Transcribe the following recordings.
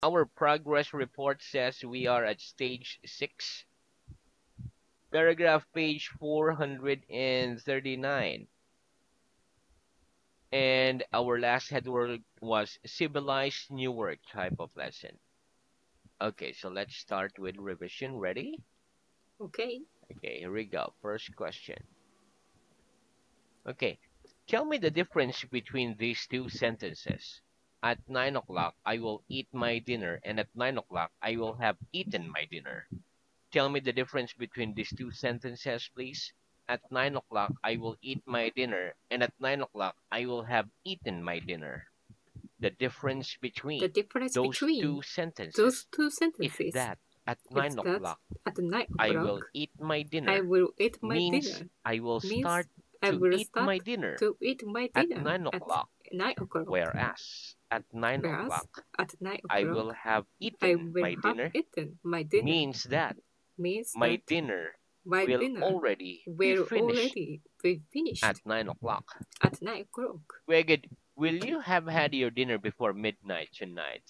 Our progress report says we are at stage 6, paragraph page 439. And our last headword was civilized Newark type of lesson. Okay, so let's start with revision. Ready? Okay. Okay, here we go. First question. Okay, tell me the difference between these two sentences. At 9 o'clock, I will eat my dinner, and at 9 o'clock, I will have eaten my dinner. Tell me the difference between these two sentences, please. At 9 o'clock, I will eat my dinner, and at 9 o'clock, I will have eaten my dinner. The difference The between difference those two between those sentences two is sentences that at is 9 that o'clock, at 9 I will o'clock eat my I dinner will eat my means dinner I will means start I to will eat start my dinner to eat my at dinner 9 at o'clock, 9 o'clock. whereas at 9 Whereas o'clock, at 9 I will o'clock have I eaten will my have dinner eaten my dinner means that means my that dinner my will dinner already be will finished already be at finished 9 o'clock. at 9 o'clock. Very good. Will you have had your dinner before midnight tonight?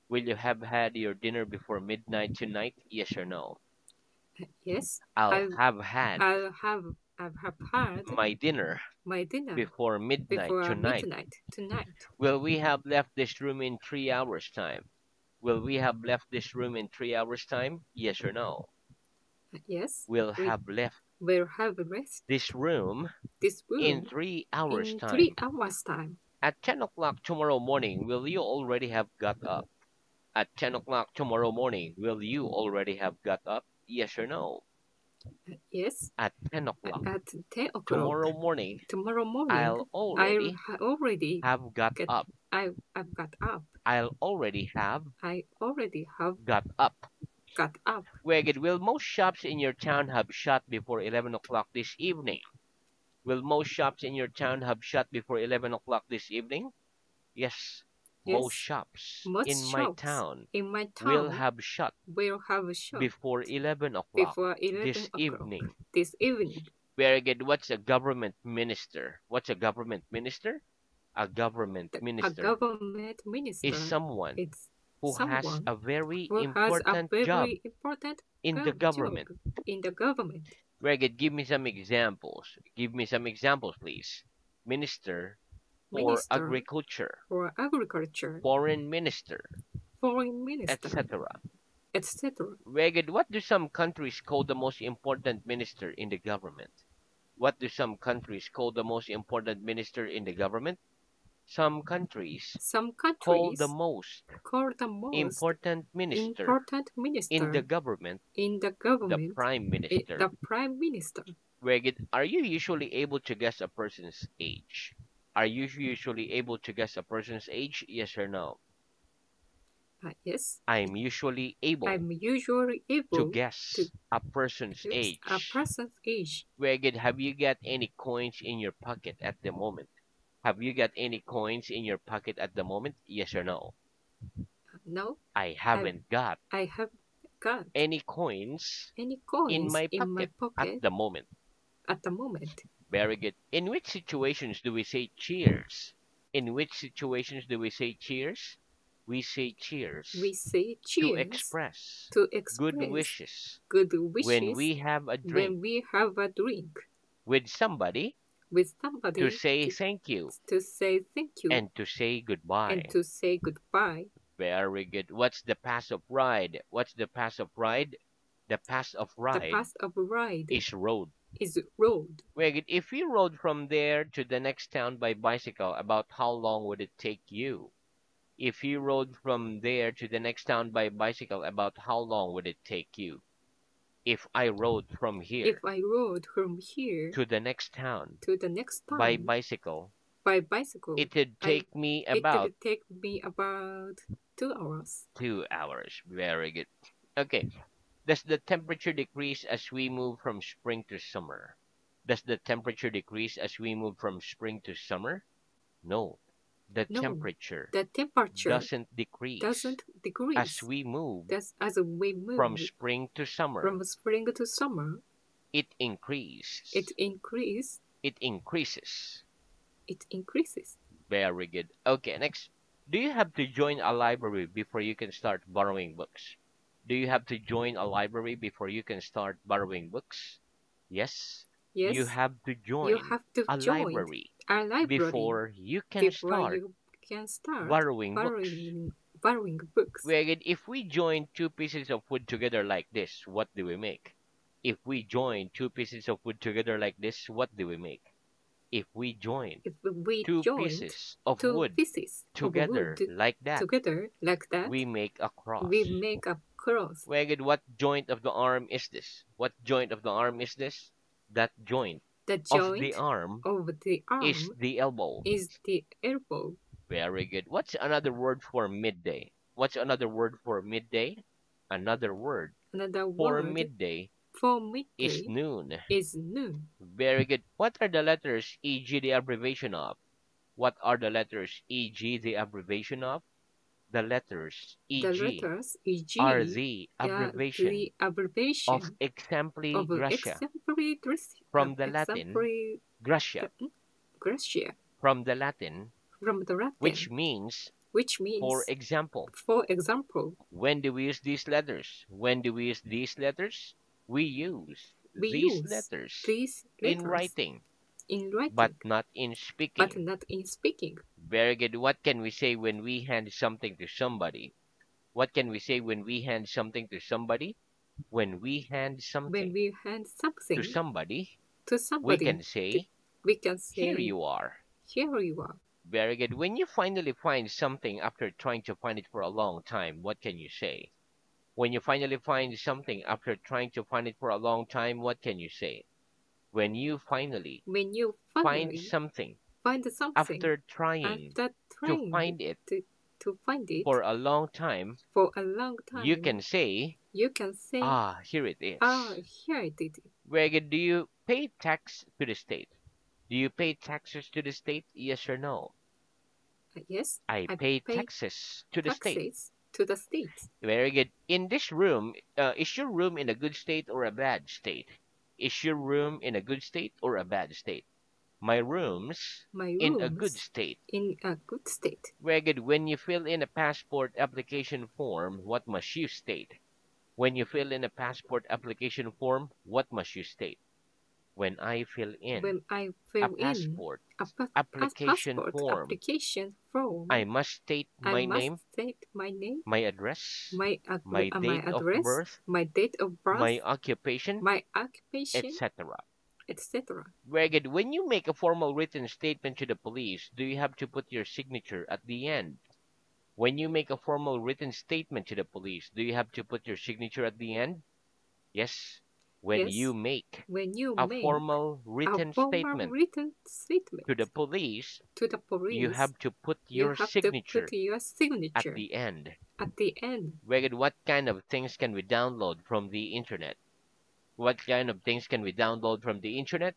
Will you have had your dinner before midnight tonight? Yes or no? Yes, I'll I have had I have I have had my dinner my dinner before midnight before tonight. midnight tonight. Will we have left this room in 3 hours' time? Will we have left this room in 3 hours' time? Yes or no? Yes, We'll we have left will have rest this room this in room 3 hours' in three time. hours time. At 10 o'clock tomorrow morning, will you already have got up? At 10 o'clock tomorrow morning, will you already have got up? Yes or no? Yes, At 10 o'clock at 10 o'clock tomorrow morning, tomorrow morning, I'll I already already have got get up. I've got up. I'll already have I already have got up. got up. Weged, will most shops in your town have shut before 11 o'clock this evening? Will most shops in your town have shut before 11 o'clock this evening? Yes, most Yes, shops in most my shops town in my will town have shut will have a shop before 11 o'clock before 11 this o'clock evening. this evening. Very good. What's a government minister? What's a government minister? A government A minister government is minister someone is who has someone a very who has a important job very important in the job government. in the government. Very good. Give me some examples. Give me some examples, please. Minister for Minister agriculture, for agriculture, foreign minister, foreign minister, etc. etc. Very good. What do some countries call the most important minister in the government? What do some countries call the most important minister in the government? Some countries Some call the countries most call the most important minister important in the minister government in the the government prime the minister. prime minister. Regid, are you usually able to guess a person's age? Are you usually able to guess a person's age? Yes or no? Yes, I'm usually able I'm usually to able to guess a person's guess a age. person's age. Regid, have you got any coins in your pocket at the moment? Have you got any coins in your pocket at the moment? Yes or no? No, I I haven't got I have got any coins any in coins my in my pocket at pocket the moment. at the moment. Very good. In which situations do we say cheers? In which situations do we say cheers? We say cheers We say to cheers express to good express wishes good when wishes we have a drink when we have a drink with somebody with to somebody say thank you to say thank you and to say and goodbye. to say goodbye. Very good. What's the pass of ride? What's the pass of ride? The pass of The ride path of ride is road. is road. Very good. If you rode from there to the next town by bicycle, about how long would it take you? If you rode from there to the next town by bicycle, about how long would it take you? If I rode from If here I rode from here to the next town to the next by town bicycle, by bicycle, it would I take me it about will take me about 2 hours. 2 hours. Very good. Okay. Does the temperature decrease as we move from spring to summer? Does the temperature decrease as we move from spring to summer? No. The No, temperature the temperature doesn't decrease doesn't as decrease. we move That's as we from move spring to summer. from spring to summer. It increases. It increase. It increases. It increases. Very good. Okay, next. Do you have to join a library before you can start borrowing books? Do you have to join a library before you can start borrowing books? Yes, you Yes, have to you join have to a join library a library before you can before start you can start borrowing books. borrowing books. Where if we join two pieces of wood together like this, what do we make? If we join two pieces of wood together like this, what do we make? If we join If we two joined pieces of two wood pieces of together wood like that, together like that, we make a we cross. make a cross. Weged, what joint of the arm is this? What joint of the arm is this? That joint The of the joint arm of the is arm the elbow. is the elbow. Very good. What's another word for midday? What's another word for midday? Another word Another for word midday for is midday noon. is noon. Very good. What are the letters e.g. the abbreviation of? What are the letters e.g. the abbreviation of? The letters The e.g. letters are e.g. the are abbreviation the of abbreviation exempli of gratia exemplary from the Latin exemplary gratia gratia from the Latin, from the which Latin, means, which for means, example. for example, When do we use these letters? When do we use these letters? We use we these use letters these in letters writing, in but writing, not in but speaking. not in speaking. Very good. What can we say when we hand something to somebody? What can we say when we hand something to somebody? When we hand When something we hand to something somebody, to we somebody, can say, we can here say, you are. "Here you are." Very good. When you finally find something after trying to find it for a long time, what can you say? When you finally find something after trying to find it for a long time, what can you say? When you finally When you find finally something find something after trying after to trying find it to find it for a long time, for a long you time, can say, you can say, ah, here it "Ah, is. here I did it." Where do you pay tax to the state? Do you pay taxes to the state? Yes or no? Yes, I I pay pay taxes to the state. taxes to the state. Very good. In this room, is your room in a good state or a bad state? Is your room in a good state or a bad state? My room's My in a good room's state. in a good state. Very good. When you fill in a passport application form, what must you state? When you fill in a passport application form, what must you state? When I fill in When I a fill in passport a application passport form, application I form, must state I my must name, state my name, my address, my my date of address, birth, my date of my birth, occupation, my occupation, etc. etc. Very good. When you make a formal written statement to the police, do you have to put your signature at the end? When you make a formal written statement to the police, do you have to put your signature at the end? Yes. When you Yes, make when you a make formal a written formal statement written to the statement police, to the you police, have to put you your have to put signature your at signature the end. at the end. Very good. What kind of things can we download from the internet? What kind of things can we download from the internet?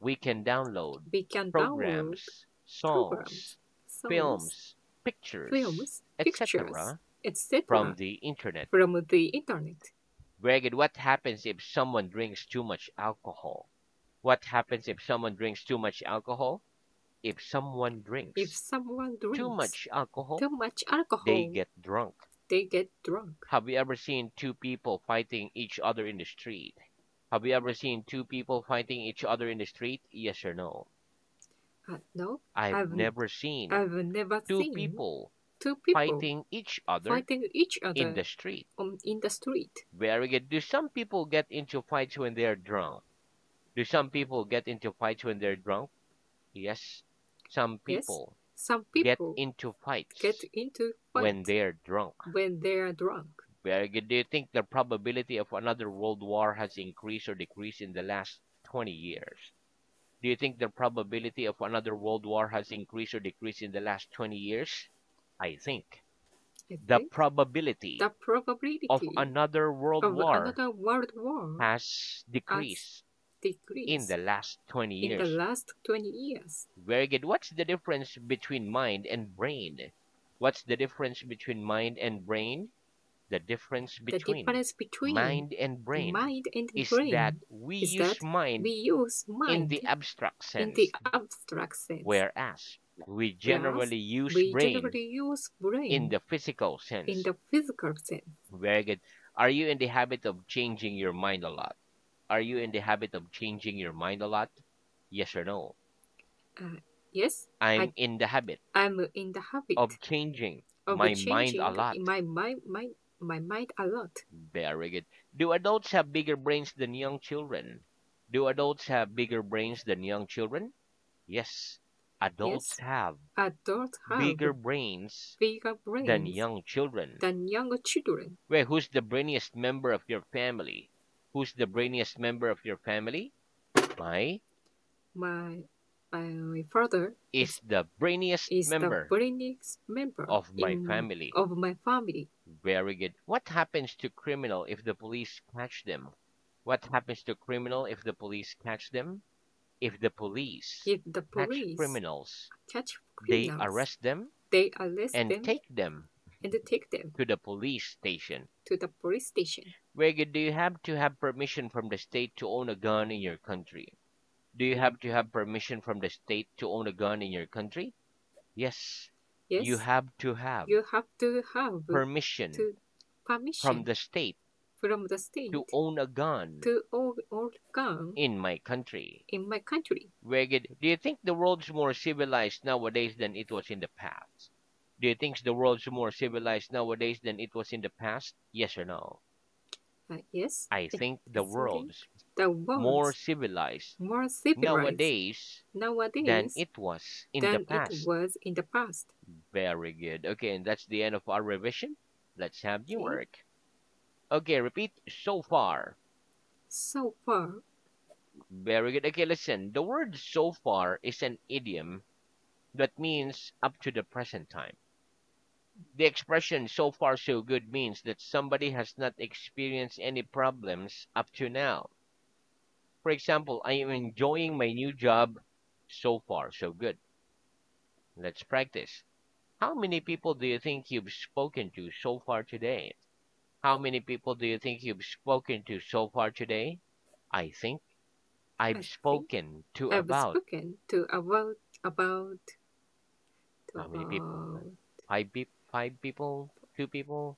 We can download We can download programs, programs, songs, songs, films, pictures, films, pictures, etc. from etc. the internet. from the internet. Very good. What happens if someone drinks too much alcohol? What happens if someone drinks too much alcohol? If someone If drinks someone too drinks much alcohol, too much they alcohol, get drunk. they get drunk. Have you ever seen two people fighting each other in the street? Have you ever seen two people fighting each other in the street? Yes or no? No, I've I've never seen I've never two seen people two people fighting each other fighting each in other the street. in the street. Very good. Do some people get into fights when they're drunk? Do some people get into fights when they're drunk? Yes. Some Yes, people some get people into get fights into when fight they're drunk. when they are drunk. Very good. Do you think the probability of another world war has increased or decreased in the last 20 years? Do you think the probability of another world war has increased or decreased in the last 20 years? I think I the think probability the of probability another world of war another world war has has decreased in decreased the last 20 in the years. last 20 years. Very good. What's the difference between mind and brain? What's the difference between mind and brain? The difference The between difference between mind and brain mind and is that brain we is use that we mind use in mind the abstract in the sense, abstract sense, whereas We Yes, generally use we brain generally use in brain the physical in sense. the physical sense. Very good. Are you in the habit of changing your mind a lot? Are you in the habit of changing your mind a lot? Yes or no? Uh, yes, I'm I in the habit am in the of habit changing of my mind a changing lot. my mind a lot. Very good. Do adults have bigger brains than young children? Do adults have bigger brains than young children? Yes. Adults Yes, have adults have bigger brains bigger than brains young children. than younger children. Wait, who's the brainiest member of your family? Who's the brainiest member of your family? My My my father is the brainiest is the member brainiest member of my family. of my family. Very good. What happens to criminal if the police catch them? What happens to criminal if the police catch them? If the police If the catch police criminals, catch they criminals, arrest them they arrest and them take them and take them to the police station. to the police station. Very good. Do you have to have permission from the state to own a gun in your country? Do you have to have permission from the state to own a gun in your country? Yes. You Yes, have to have you have to have permission to from permission the state from the to state own a gun to own gun in my country. in my country. Very good. Do you think the world's more civilized nowadays than it was in the past? Do you think the world's more civilized nowadays than it was in the past? Yes or no? Yes, I think I the think world's the more world's civilized more civilized nowadays than nowadays it was in the than it past. was in the past. Very good. Okay, and that's the end of our revision. Let's have new Okay, work. Okay, repeat so far. so far, Very good. Okay, listen. The word so far is an idiom that means up to the present time. The expression so far so good means that somebody has not experienced any problems up to now. For example, I am enjoying my new job so far so good. Let's practice. How many people do you think you've spoken to so far today? How many people do you think you've spoken to so far today? I think I I've think spoken to I've about spoken to about to how many people? about Five people, two people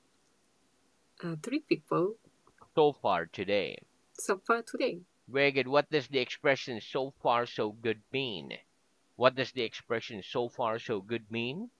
three people so far today. so far today. Very good. What does the expression so far so good mean? What does the expression so far so good mean?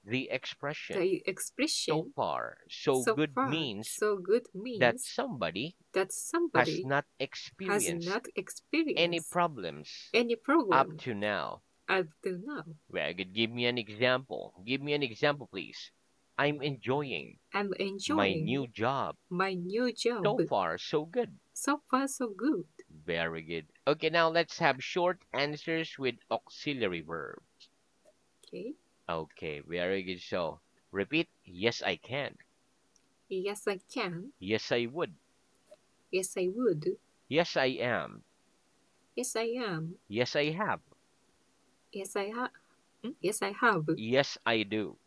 The expression The so expression far so so good far means so good that means somebody that has somebody not has experienced not any experienced problems any up problem to now. up to now. Very good. Give me an example. Give me an example, please. I'm enjoying I'm my enjoying new job. my new job So far, so good. so far so good. Very good. Okay, now let's have short answers with auxiliary verb. Okay. Okay, very good. So, repeat. Yes, I can. Yes, I can. Yes, I would. Yes, I would. Yes, I am. Yes, I am. Yes, I have. Yes, I have. Yes, I have. Yes, I do.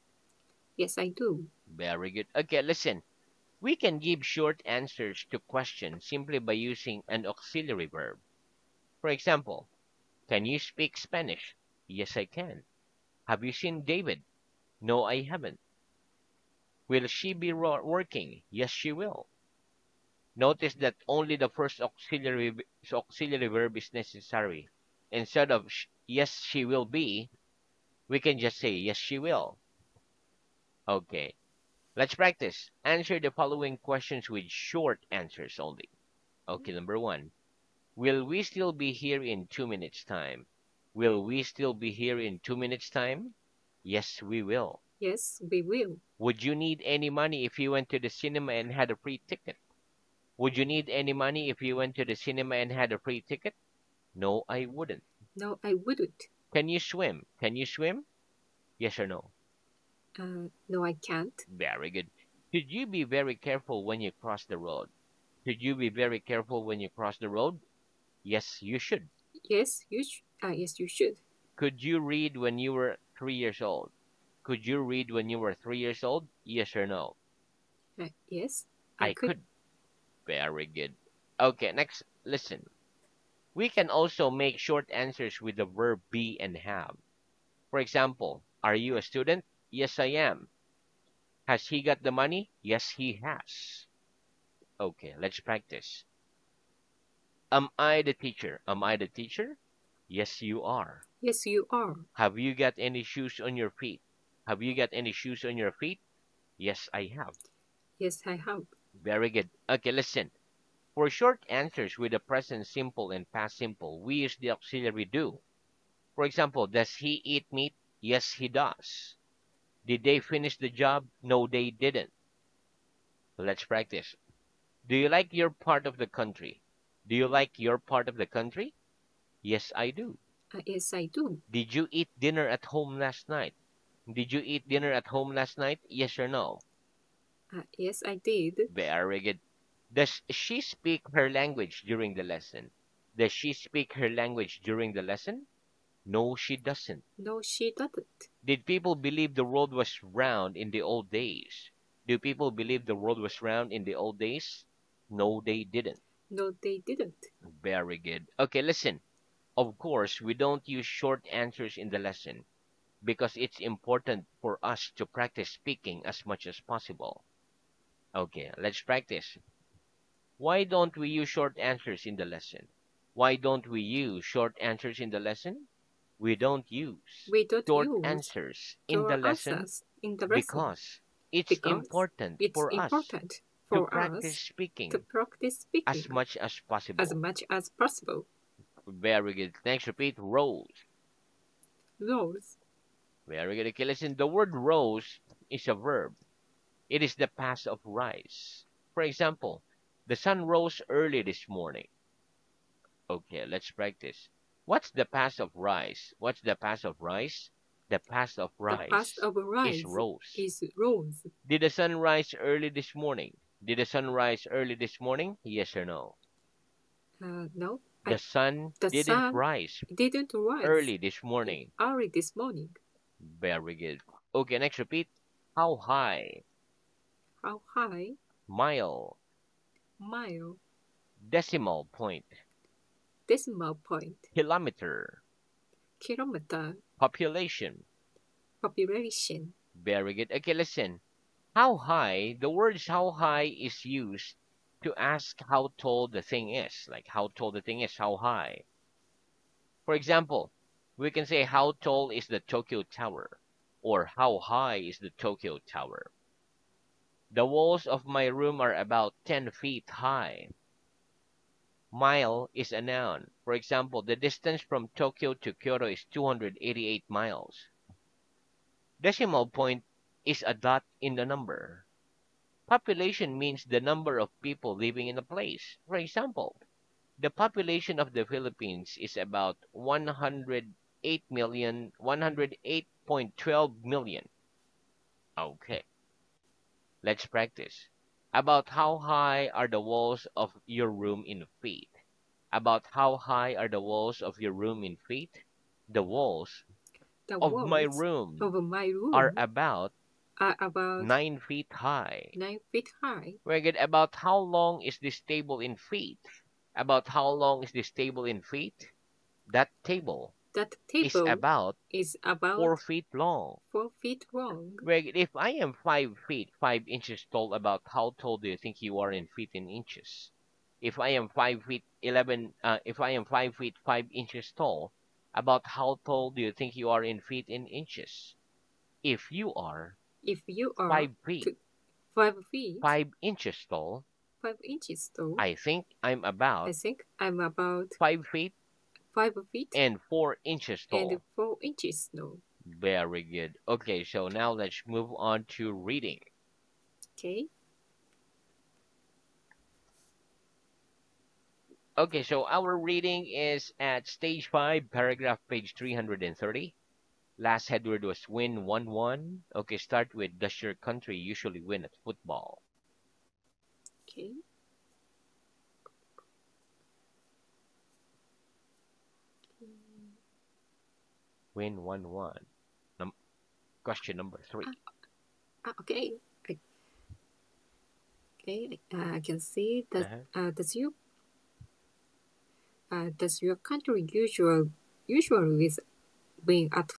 Yes, I do. Very good. Okay, listen. We can give short answers to questions simply by using an auxiliary verb. For example, can you speak Spanish? Yes, I can. Have you seen David? No, I haven't. Will she be working? Yes, she will. Notice that only the first auxiliary verb is necessary. Instead of yes, she will be, we can just say yes, she will. Okay, let's practice. Answer the following questions with short answers only. Okay, number one. Will we still be here in 2 minutes' time? Will we still be here in 2 minutes' time? Yes, we will. Yes, we will. Would you need any money if you went to the cinema and had a free ticket? Would you need any money if you went to the cinema and had a free ticket? No, I wouldn't. No, I wouldn't. Can you swim? Can you swim? Yes or no? No, I can't. Very good. Should you be very careful when you cross the road? Should you be very careful when you cross the road? Yes, you should. Yes, you should. Could you read when you were 3 years old? Could you read when you were 3 years old? Yes or no? Yes, I I could. could. Very good. Okay, next, listen. We can also make short answers with the verb be and have. For example, are you a student? Yes, I am. Has he got the money? Yes, he has. Okay, let's practice. Am I the teacher? Am I the teacher? Yes, you are. Yes, you are. Have you got any shoes on your feet? Have you got any shoes on your feet? Yes, I have. Yes, I have. Very good. Okay, listen. For short answers with the present simple and past simple, we use the auxiliary do. For example, does he eat meat? Yes, he does. Did they finish the job? No, they didn't. Let's practice. Do you like your part of the country? Do you like your part of the country? Yes, I do. Yes, I do. Did you eat dinner at home last night? Did you eat dinner at home last night? Yes or no? Yes, I did. Very good. Does she speak her language during the lesson? Does she speak her language during the lesson? No, she doesn't. No, she doesn't. Did people believe the world was round in the old days? Do people believe the world was round in the old days? No, they didn't. No, they didn't. Very good. Okay, listen. Of course, we don't use short answers in the lesson because it's important for us to practice speaking as much as possible. Okay, let's practice. Why don't we use short answers in the lesson? Why don't we use short answers in the lesson? We don't use We don't short use answers in the your lesson answers in the lesson because it's because important it's for us important to for practice us to speaking practice speaking as much as as possible. much as possible. Very good. Next, repeat rose. Rose, Very good. Okay, listen. The word rose is a verb. It is the past of rise. For example, the sun rose early this morning. Okay, let's practice. What's the past of rise? What's the past of rise? The past of the past rise of is rise rose. is rose. Did the sun rise early this morning? Did the sun rise early this morning? Yes or no? No, The sun the didn't sun rise didn't rise early this morning. early this morning. Very good. Okay, next repeat. How high? How high? Mile. Mile, Decimal point. decimal point, Kilometer. kilometer, Population. population. Very good. Okay, listen. How high, the words how high is used to ask how tall the thing is. Like how tall the thing is, how high. For example, we can say how tall is the Tokyo Tower or how high is the Tokyo Tower. The walls of my room are about 10 feet high. Mile is a noun. For example, the distance from Tokyo to Kyoto is 288 miles. Decimal point is a dot in the number. Population means the number of people living in a place. For example, the population of the Philippines is about 108.12 million. Okay, let's practice. About how high are the walls of your room in feet? About how high are the walls of your room in feet? The walls The of my walls room of my are room about are about 9 feet high. 9 feet high. Very good. About how long is this table in feet? About how long is this table in feet? That table That is table about is about 4 feet long. 4 feet long. Very good. If I am 5 feet 5 inches tall, about how tall do you think you are in feet and inches? If I am 5 feet 11, if I am 5 feet 5 inches tall, about how tall do you think you are in feet and inches? If you are If you are 5 feet 5 feet 5 inches tall, 5 inches tall, I think I'm I about think I'm about 5 feet 5 feet and 4 inches and tall. 4 inches tall. Very good. Okay, so now let's move on to reading. Okay. Okay, so our reading is at stage 5, paragraph page 330. Last headword was win 1-1. Okay, start with does your country usually win at football? Okay. Win 1-1. Question number 3. Okay. Okay. I can see that. Uh-huh. Does your country usually win at